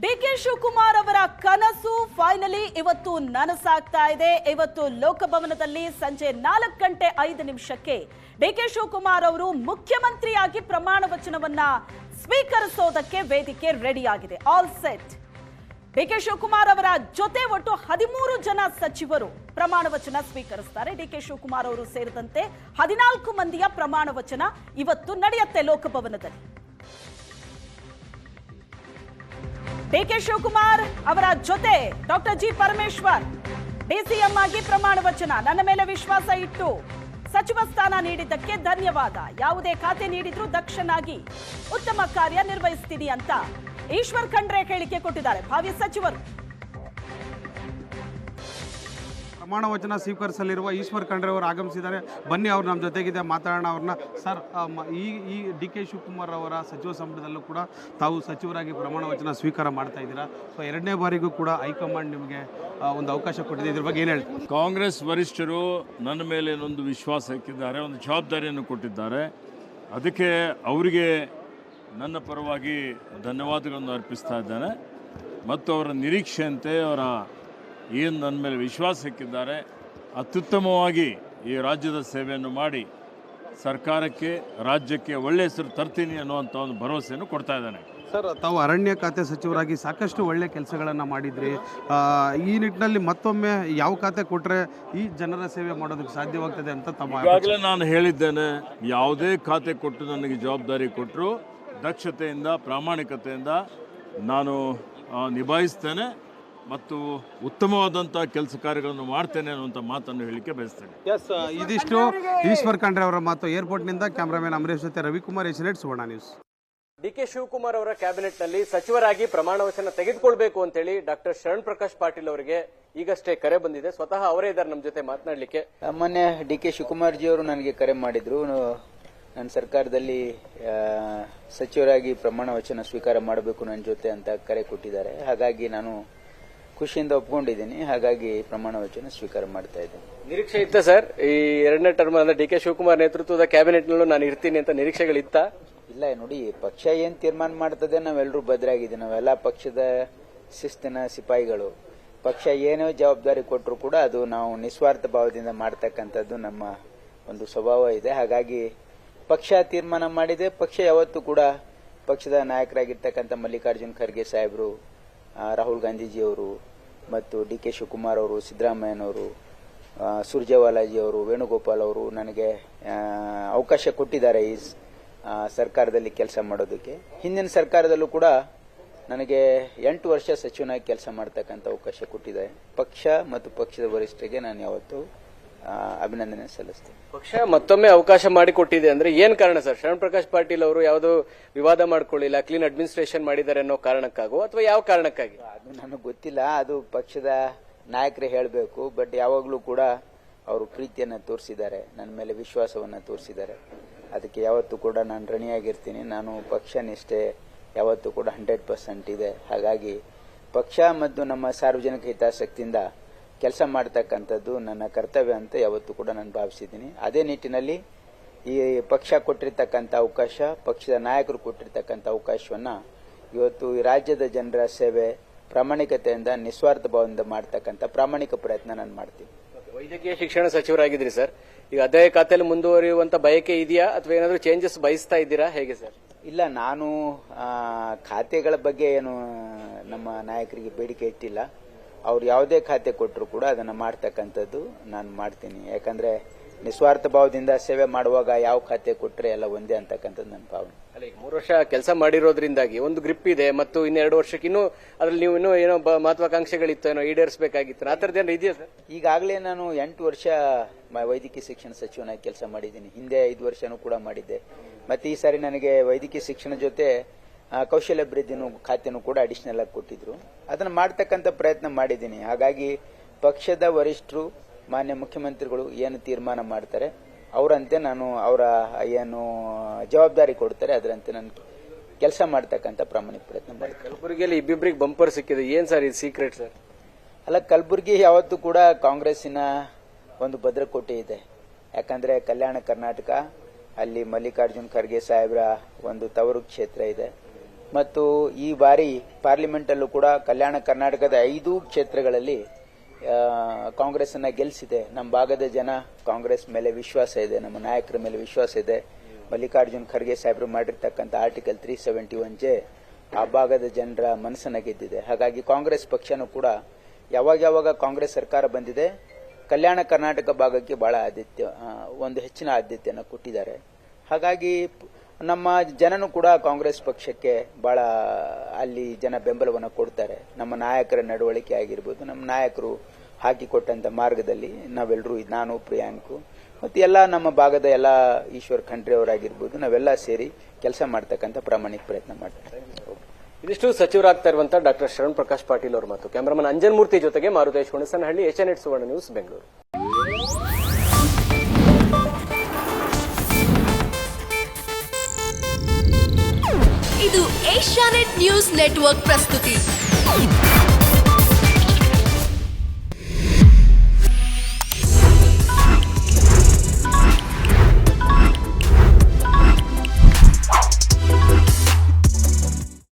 DK Shivakumar ಅವರ ಕನಸು finally ಇವತ್ತು ನನಸಾಗ್ತಾ ಇದೆ. ಇವತ್ತು ಲೋಕಭವನದಲ್ಲಿ ಸಂಜೆ 4:05 ಡಿಕೆ ಶಿವಕುಮಾರ್ ಅವರು ಮುಖ್ಯಮಂತ್ರಿಯಾಗಿ ಪ್ರಮಾಣ ವಚನವನ್ನ ಸ್ವೀಕರಿಸೋದಕ್ಕೆ ವೇದಿಕೆ ರೆಡಿ ಆಗಿದೆ. All set. ಡಿಕೆ ಶಿವಕುಮಾರ್ ಅವರ ಜೊತೆ ಒಟ್ಟು 13 ಜನ ಸಚಿವರು ಪ್ರಮಾಣ ವಚನ ಸ್ವೀಕರಿಸುತ್ತಾರೆ. ಡಿಕೆ ಶಿವಕುಮಾರ್ ಅವರು ಸೇರಿದಂತೆ 14 ಮಂದಿಯ ಪ್ರಮಾಣ ವಚನ ಇವತ್ತು ನಡೆಯುತ್ತೆ ಲೋಕಭವನದಲ್ಲಿ. ಡಿಕೆ ಶಿವಕುಮಾರ್ ಅವರ ಜೊತೆ ಡಾಕ್ಟರ್ ಜಿ ಪರಮೇಶ್ವರ್ ಡಿಸಿಎಂ ಆಗಿ ಪ್ರಮಾಣ ವಚನ. ನನ್ನ ಮೇಲೆ ವಿಶ್ವಾಸ ಇಟ್ಟು ಸಚಿವ ಸ್ಥಾನ ನೀಡಿದ್ದಕ್ಕೆ ಧನ್ಯವಾದ. ಯಾವುದೇ ಖಾತೆ ನೀಡಿದ್ರೂ ದಕ್ಷನಾಗಿ ಉತ್ತಮ ಕಾರ್ಯ ನಿರ್ವಹಿಸ್ತೀನಿ ಅಂತ ಈಶ್ವರ್ ಖಂಡ್ರೆ ಹೇಳಿಕೆ ಕೊಟ್ಟಿದ್ದಾರೆ ಭಾವಿ ಸಚಿವರು. ಪ್ರಮಾಣ ವಚನ ಸ್ವೀಕರಿಸಲಿರುವ ಈಶ್ವರ್ ಖಂಡ್ರೆ ಅವರು ಆಗಮಿಸಿದ್ದಾರೆ. ಬನ್ನಿ, ಅವ್ರು ನಮ್ಮ ಜೊತೆಗಿದೆ, ಮಾತಾಡೋಣ ಅವ್ರನ್ನ. ಸರ್, ಈ ಡಿ ಕೆ ಶಿವಕುಮಾರ್ ಅವರ ಸಚಿವ ಸಂಪುಟದಲ್ಲೂ ಕೂಡ ತಾವು ಸಚಿವರಾಗಿ ಪ್ರಮಾಣ ವಚನ ಸ್ವೀಕಾರ ಮಾಡ್ತಾ ಇದ್ದೀರಾ. ಸೊ ಎರಡನೇ ಬಾರಿಗೂ ಕೂಡ ಹೈಕಮಾಂಡ್ ನಿಮಗೆ ಒಂದು ಅವಕಾಶ ಕೊಟ್ಟಿದೆ. ಇದ್ರ ಬಗ್ಗೆ ಏನು ಹೇಳ್ತೀವಿ? ಕಾಂಗ್ರೆಸ್ ವರಿಷ್ಠರು ನನ್ನ ಮೇಲೆ ಒಂದು ವಿಶ್ವಾಸ ಇಕ್ಕಿದ್ದಾರೆ, ಒಂದು ಜವಾಬ್ದಾರಿಯನ್ನು ಕೊಟ್ಟಿದ್ದಾರೆ. ಅದಕ್ಕೆ ಅವರಿಗೆ ನನ್ನ ಪರವಾಗಿ ಧನ್ಯವಾದಗಳನ್ನು ಅರ್ಪಿಸ್ತಾ ಇದ್ದೇನೆ. ಮತ್ತು ಅವರ ನಿರೀಕ್ಷೆಯಂತೆ ಅವರ ಏನು ನನ್ನ ಮೇಲೆ ವಿಶ್ವಾಸ ಇಕ್ಕಿದ್ದಾರೆ, ಅತ್ಯುತ್ತಮವಾಗಿ ಈ ರಾಜ್ಯದ ಸೇವೆಯನ್ನು ಮಾಡಿ ಸರ್ಕಾರಕ್ಕೆ, ರಾಜ್ಯಕ್ಕೆ ಒಳ್ಳೆಯ ಹೆಸರು ತರ್ತೀನಿ ಅನ್ನುವಂಥ ಒಂದು ಭರವಸೆಯನ್ನು ಕೊಡ್ತಾ ಇದ್ದಾನೆ. ಸರ್, ತಾವು ಅರಣ್ಯ ಖಾತೆ ಸಚಿವರಾಗಿ ಸಾಕಷ್ಟು ಒಳ್ಳೆಯ ಕೆಲಸಗಳನ್ನು ಮಾಡಿದ್ರಿ. ಈ ನಿಟ್ಟಿನಲ್ಲಿ ಮತ್ತೊಮ್ಮೆ ಯಾವ ಖಾತೆ ಕೊಟ್ಟರೆ ಈ ಜನರ ಸೇವೆ ಮಾಡೋದಕ್ಕೆ ಸಾಧ್ಯವಾಗ್ತದೆ ಅಂತ ತಮ್ಮ ಈಗಾಗಲೇ ನಾನು ಹೇಳಿದ್ದೇನೆ. ಯಾವುದೇ ಖಾತೆ ಕೊಟ್ಟು ನನಗೆ ಜವಾಬ್ದಾರಿ ಕೊಟ್ಟರು ದಕ್ಷತೆಯಿಂದ, ಪ್ರಾಮಾಣಿಕತೆಯಿಂದ ನಾನು ನಿಭಾಯಿಸ್ತೇನೆ ಮತ್ತು ಉತ್ತಮವಾದಂಥ ಕೆಲಸ ಕಾರ್ಯಗಳನ್ನು ಮಾಡ್ತೇನೆ ಅನ್ನುವಂಥ ಮಾತನ್ನು ಹೇಳಲಿಕ್ಕೆ ಬಯಸ್ತೇನೆ. ಎಸ್, ಇದಿಷ್ಟು ಈಶ್ವರ್ ಖಂಡ್ರೆ ಅವರ ಮಾತು. ಏರ್ಪೋರ್ಟ್ನಿಂದ ಕ್ಯಾಮ್ರಾಮನ್ ಅಮರೇಶ್ ಜೊತೆ ರವಿಕುಮಾರ್, ಏಷ್ಯಾನೆಟ್ ಸುವರ್ಣ ನ್ಯೂಸ್. ಡಿಕೆ ಶಿವಕುಮಾರ್ ಅವರ ಕ್ಯಾಬಿನೆಟ್ನಲ್ಲಿ ಸಚಿವರಾಗಿ ಪ್ರಮಾಣ ವಚನ ತೆಗೆದುಕೊಳ್ಬೇಕು ಅಂತೇಳಿ ಡಾಕ್ಟರ್ ಶರಣ್ ಪ್ರಕಾಶ್ ಪಾಟೀಲ್ ಅವರಿಗೆ ಈಗಷ್ಟೇ ಕರೆ ಬಂದಿದೆ. ಸ್ವತಃ ಅವರೇ ಇದ್ದಾರೆ ನಮ್ಮ ಜೊತೆ ಮಾತನಾಡಲಿಕ್ಕೆ. ಮೊನ್ನೆ ಡಿಕೆ ಶಿವಕುಮಾರ್ ಜಿ ಅವರು ನನಗೆ ಕರೆ ಮಾಡಿದ್ರು. ನನ್ನ ಸರ್ಕಾರದಲ್ಲಿ ಸಚಿವರಾಗಿ ಪ್ರಮಾಣ ವಚನ ಸ್ವೀಕಾರ ಮಾಡಬೇಕು ನನ್ನ ಜೊತೆ ಅಂತ ಕರೆ ಕೊಟ್ಟಿದ್ದಾರೆ. ಹಾಗಾಗಿ ನಾನು ಖುಷಿಯಿಂದ ಒಪ್ಕೊಂಡಿದ್ದೀನಿ. ಹಾಗಾಗಿ ಪ್ರಮಾಣ ವಚನ ಸ್ವೀಕಾರ ಮಾಡ್ತಾ ಇದ್ದೇನೆ. ನಿರೀಕ್ಷೆ ಇತ್ತ ಸರ್, ಈ ಎರಡನೇ ಟರ್ಮ್ ಅಂದ್ರೆ ಡಿಕೆ ಶಿವಕುಮಾರ್ ನೇತೃತ್ವದ ಕ್ಯಾಬಿನೆಟ್ನಲ್ಲೂ ನಾನು ಇರ್ತೀನಿ ಅಂತ ನಿರೀಕ್ಷೆಗಳಿತ್ತ? ಇಲ್ಲ, ನೋಡಿ, ಪಕ್ಷ ಏನ್ ತೀರ್ಮಾನ ಮಾಡ್ತದೆ ನಾವೆಲ್ಲರೂ ಬದ್ರಾಗಿದ್ದೀವಿ. ನಾವೆಲ್ಲ ಪಕ್ಷದ ಶಿಸ್ತಿನ ಸಿಪಾಯಿಗಳು. ಪಕ್ಷ ಏನೋ ಜವಾಬ್ದಾರಿ ಕೊಟ್ಟರು ಕೂಡ ಅದು ನಾವು ನಿಸ್ವಾರ್ಥ ಭಾವದಿಂದ ಮಾಡ್ತಕ್ಕಂಥದ್ದು ನಮ್ಮ ಒಂದು ಸ್ವಭಾವ ಇದೆ. ಹಾಗಾಗಿ ಪಕ್ಷ ತೀರ್ಮಾನ ಮಾಡಿದೆ. ಪಕ್ಷ ಯಾವತ್ತೂ ಕೂಡ ಪಕ್ಷದ ನಾಯಕರಾಗಿರ್ತಕ್ಕಂಥ ಮಲ್ಲಿಕಾರ್ಜುನ್ ಖರ್ಗೆ ಸಾಹೇಬರು, ರಾಹುಲ್ ಗಾಂಧೀಜಿಯವರು ಮತ್ತು ಡಿ ಕೆ ಶಿವಕುಮಾರ್ ಅವರು, ಸಿದ್ದರಾಮಯ್ಯನವರು, ಸುರ್ಜೇವಾಲಾಜಿ ಅವರು, ವೇಣುಗೋಪಾಲ್ ಅವರು ನನಗೆ ಅವಕಾಶ ಕೊಟ್ಟಿದ್ದಾರೆ ಈ ಸರ್ಕಾರದಲ್ಲಿ ಕೆಲಸ ಮಾಡೋದಕ್ಕೆ. ಹಿಂದಿನ ಸರ್ಕಾರದಲ್ಲೂ ಕೂಡ ನನಗೆ 8 ವರ್ಷ ಸಚಿವನಾಗಿ ಕೆಲಸ ಮಾಡ್ತಕ್ಕಂಥ ಅವಕಾಶ ಕೊಟ್ಟಿದ್ದಾರೆ. ಪಕ್ಷ ಮತ್ತು ಪಕ್ಷದ ವರಿಷ್ಠರಿಗೆ ನಾನು ಯಾವತ್ತೂ ಅಭಿನಂದನೆ ಸಲ್ಲಿಸ್ತೇನೆ. ಪಕ್ಷ ಮತ್ತೊಮ್ಮೆ ಅವಕಾಶ ಮಾಡಿಕೊಟ್ಟಿದೆ ಅಂದ್ರೆ ಏನ್ ಕಾರಣ ಸರ್? ಶರಣ್ ಪ್ರಕಾಶ್ ಪಾಟೀಲ್ ಅವರು ಯಾವುದೋ ವಿವಾದ ಮಾಡ್ಕೊಳ್ಳಿಲ್ಲ, ಕ್ಲೀನ್ ಅಡ್ಮಿನಿಸ್ಟ್ರೇಷನ್ ಮಾಡಿದ್ದಾರೆ ಅನ್ನೋ ಕಾರಣಕ್ಕಾಗೋ ಅಥವಾ ಯಾವ ಕಾರಣಕ್ಕಾಗಿ? ಅದು ನನಗೆ ಗೊತ್ತಿಲ್ಲ. ಅದು ಪಕ್ಷದ ನಾಯಕರೇ ಹೇಳಬೇಕು. ಬಟ್ ಯಾವಾಗಲೂ ಕೂಡ ಅವರು ಪ್ರೀತಿಯನ್ನು ತೋರಿಸಿದ್ದಾರೆ, ನನ್ನ ಮೇಲೆ ವಿಶ್ವಾಸವನ್ನು ತೋರಿಸಿದ್ದಾರೆ. ಅದಕ್ಕೆ ಯಾವತ್ತೂ ಕೂಡ ನಾನು ಋಣಿಯಾಗಿರ್ತೀನಿ. ನಾನು ಪಕ್ಷ ನಿಷ್ಠೆ ಯಾವತ್ತೂ ಕೂಡ 100% ಇದೆ. ಹಾಗಾಗಿ ಪಕ್ಷ ಮತ್ತು ನಮ್ಮ ಸಾರ್ವಜನಿಕ ಹಿತಾಸಕ್ತಿಯಿಂದ ಕೆಲಸ ಮಾಡ್ತಕ್ಕಂಥದ್ದು ನನ್ನ ಕರ್ತವ್ಯ ಅಂತ ಯಾವತ್ತೂ ಕೂಡ ನಾನು ಭಾವಿಸಿದ್ದೀನಿ. ಅದೇ ನಿಟ್ಟಿನಲ್ಲಿ ಈ ಪಕ್ಷ ಕೊಟ್ಟಿರ್ತಕ್ಕಂಥ ಅವಕಾಶ, ಪಕ್ಷದ ನಾಯಕರು ಕೊಟ್ಟಿರ್ತಕ್ಕಂಥ ಅವಕಾಶವನ್ನು ಇವತ್ತು ಈ ರಾಜ್ಯದ ಜನರ ಸೇವೆ ಪ್ರಾಮಾಣಿಕತೆಯಿಂದ, ನಿಸ್ವಾರ್ಥ ಭಾವದಿಂದ ಮಾಡ್ತಕ್ಕಂಥ ಪ್ರಾಮಾಣಿಕ ಪ್ರಯತ್ನ ನಾನು ಮಾಡ್ತೀನಿ. ವೈದ್ಯಕೀಯ ಶಿಕ್ಷಣ ಸಚಿವರಾಗಿದ್ರಿ ಸರ್, ಈಗ ಅದೇ ಖಾತೆಯಲ್ಲಿ ಮುಂದುವರಿಯುವಂತ ಬಯಕೆ ಇದೆಯಾ ಅಥವಾ ಏನಾದರೂ ಚೇಂಜಸ್ ಬಯಸ್ತಾ ಇದ್ದೀರಾ, ಹೇಗೆ ಸರ್? ಇಲ್ಲ, ನಾನು ಖಾತೆಗಳ ಬಗ್ಗೆ ಏನು ನಮ್ಮ ನಾಯಕರಿಗೆ ಬೇಡಿಕೆ ಇಟ್ಟಿಲ್ಲ. ಅವ್ರು ಯಾವುದೇ ಖಾತೆ ಕೊಟ್ಟರು ಕೂಡ ಅದನ್ನು ಮಾಡ್ತಕ್ಕಂಥದ್ದು ನಾನು ಮಾಡ್ತೀನಿ. ಯಾಕಂದ್ರೆ ನಿಸ್ವಾರ್ಥ ಭಾವದಿಂದ ಸೇವೆ ಮಾಡುವಾಗ ಯಾವ ಖಾತೆ ಕೊಟ್ಟರೆ ಎಲ್ಲ ಒಂದೇ ಅಂತಕ್ಕಂಥದ್ದು ನನ್ನ ಭಾವನೆ. ಅಲ್ಲ, ಈಗ 3 ವರ್ಷ ಕೆಲಸ ಮಾಡಿರೋದ್ರಿಂದಾಗಿ ಒಂದು ಗ್ರಿಪ್ ಇದೆ ಮತ್ತು ಇನ್ನೆರಡು ವರ್ಷಕ್ಕೆ ಇನ್ನೂ ಅದ್ರಲ್ಲಿ ನೀವು ಇನ್ನೂ ಏನೋ ಮಹತ್ವಾಕಾಂಕ್ಷೆಗಳಿತ್ತು, ಏನೋ ಈಡೇರಿಸಬೇಕಾಗಿತ್ತು, ಆ ಥರದ್ದೇನೋ ಇದೆಯಾ ಸರ್? ಈಗಾಗಲೇ ನಾನು 8 ವರ್ಷ ವೈದ್ಯಕೀಯ ಶಿಕ್ಷಣ ಸಚಿವನಾಗಿ ಕೆಲಸ ಮಾಡಿದ್ದೀನಿ. ಹಿಂದೆ 5 ವರ್ಷನೂ ಕೂಡ ಮಾಡಿದ್ದೆ. ಮತ್ತೆ ಈ ಸಾರಿ ನನಗೆ ವೈದ್ಯಕೀಯ ಶಿಕ್ಷಣ ಜೊತೆ ಕೌಶಲ್ಯ ಅಭಿವೃದ್ಧಿನೂ ಖಾತೆನೂ ಕೂಡ ಅಡಿಷನಲ್ ಆಗಿ ಕೊಟ್ಟಿದ್ರು. ಅದನ್ನು ಮಾಡ್ತಕ್ಕಂಥ ಪ್ರಯತ್ನ ಮಾಡಿದ್ದೀನಿ. ಹಾಗಾಗಿ ಪಕ್ಷದ ವರಿಷ್ಠರು, ಮಾನ್ಯ ಮುಖ್ಯಮಂತ್ರಿಗಳು ಏನು ತೀರ್ಮಾನ ಮಾಡ್ತಾರೆ ಅವರಂತೆ ನಾನು, ಅವರ ಏನು ಜವಾಬ್ದಾರಿ ಕೊಡ್ತಾರೆ ಅದರಂತೆ ನಾನು ಕೆಲಸ ಮಾಡ್ತಕ್ಕಂಥ ಪ್ರಾಮಾಣಿಕ ಪ್ರಯತ್ನ ಮಾಡ್ತೀನಿ. ಕಲಬುರಗಿಯಲ್ಲಿ ಇಬ್ಬಿಬ್ರಿಗೆ ಬಂಪರ್ ಸಿಕ್ಕಿದೆ, ಏನ್ ಸರ್ ಇದು ಸೀಕ್ರೆಟ್ ಸರ್? ಅಲ್ಲ, ಕಲಬುರಗಿ ಯಾವತ್ತೂ ಕೂಡ ಕಾಂಗ್ರೆಸ್ಸಿನ ಒಂದು ಭದ್ರಕೋಟೆ ಇದೆ. ಯಾಕಂದ್ರೆ ಕಲ್ಯಾಣ ಕರ್ನಾಟಕ, ಅಲ್ಲಿ ಮಲ್ಲಿಕಾರ್ಜುನ್ ಖರ್ಗೆ ಸಾಹೇಬ್ರ ಒಂದು ತವರು ಕ್ಷೇತ್ರ ಇದೆ. ಮತ್ತು ಈ ಬಾರಿ ಪಾರ್ಲಿಮೆಂಟಲ್ಲೂ ಕೂಡ ಕಲ್ಯಾಣ ಕರ್ನಾಟಕದ 5 ಕ್ಷೇತ್ರಗಳಲ್ಲಿ ಕಾಂಗ್ರೆಸ್ಸನ್ನು ಗೆಲ್ಲಿಸಿದೆ. ನಮ್ಮ ಭಾಗದ ಜನ ಕಾಂಗ್ರೆಸ್ ಮೇಲೆ ವಿಶ್ವಾಸ ಇದೆ, ನಮ್ಮ ನಾಯಕರ ಮೇಲೆ ವಿಶ್ವಾಸ ಇದೆ. ಮಲ್ಲಿಕಾರ್ಜುನ್ ಖರ್ಗೆ ಸಾಹೇಬರು ಮಾಡಿರ್ತಕ್ಕಂಥ ಆರ್ಟಿಕಲ್ 371 ಆ ಭಾಗದ ಜನರ ಮನಸ್ಸನ್ನು ಗೆದ್ದಿದೆ. ಹಾಗಾಗಿ ಕಾಂಗ್ರೆಸ್ ಪಕ್ಷನೂ ಕೂಡ ಯಾವಾಗ ಕಾಂಗ್ರೆಸ್ ಸರ್ಕಾರ ಬಂದಿದೆ ಕಲ್ಯಾಣ ಕರ್ನಾಟಕ ಭಾಗಕ್ಕೆ ಬಹಳ ಒಂದು ಹೆಚ್ಚಿನ ಆದ್ಯತೆಯನ್ನು ಕೊಟ್ಟಿದ್ದಾರೆ. ಹಾಗಾಗಿ ನಮ್ಮ ಜನನು ಕೂಡ ಕಾಂಗ್ರೆಸ್ ಪಕ್ಷಕ್ಕೆ ಬಹಳ ಅಲ್ಲಿ ಜನ ಬೆಂಬಲವನ್ನು ಕೊಡ್ತಾರೆ. ನಮ್ಮ ನಾಯಕರ ನಡವಳಿಕೆ ಆಗಿರ್ಬೋದು, ನಮ್ಮ ನಾಯಕರು ಹಾಕಿಕೊಟ್ಟಂತ ಮಾರ್ಗದಲ್ಲಿ ನಾವೆಲ್ಲರೂ, ನಾನು, ಪ್ರಿಯಾಂಕು ಮತ್ತು ಎಲ್ಲ ನಮ್ಮ ಭಾಗದ ಎಲ್ಲ ಈಶ್ವರ್ ಖಂಡ್ರೆ ಅವರಾಗಿರ್ಬೋದು, ನಾವೆಲ್ಲ ಸೇರಿ ಕೆಲಸ ಮಾಡ್ತಕ್ಕಂಥ ಪ್ರಾಮಾಣಿಕ ಪ್ರಯತ್ನ ಮಾಡ್ತಾರೆ. ಇದಿಷ್ಟು ಸಚಿವರಾಗ್ತಾ ಇರುವಂತ ಡಾಕ್ಟರ್ ಶರಣ್ ಪ್ರಕಾಶ್ ಪಾಟೀಲ್ ಅವರ ಮಾತು. ಕ್ಯಾಮರಾಮನ್ ಅಂಜನ್ ಮೂರ್ತಿ ಜೊತೆಗೆ ಮಾರುತೇಶ್ ಹುಣಸನಹಳ್ಳಿ, ಏಷ್ಯಾನೆಟ್ ಸುವರ್ಣ ನ್ಯೂಸ್, ಬೆಂಗಳೂರು. ಇದು ಏಷ್ಯಾನೆಟ್ ನ್ಯೂಸ್ ನೆಟ್ವರ್ಕ್ ಪ್ರಸ್ತುತಿ.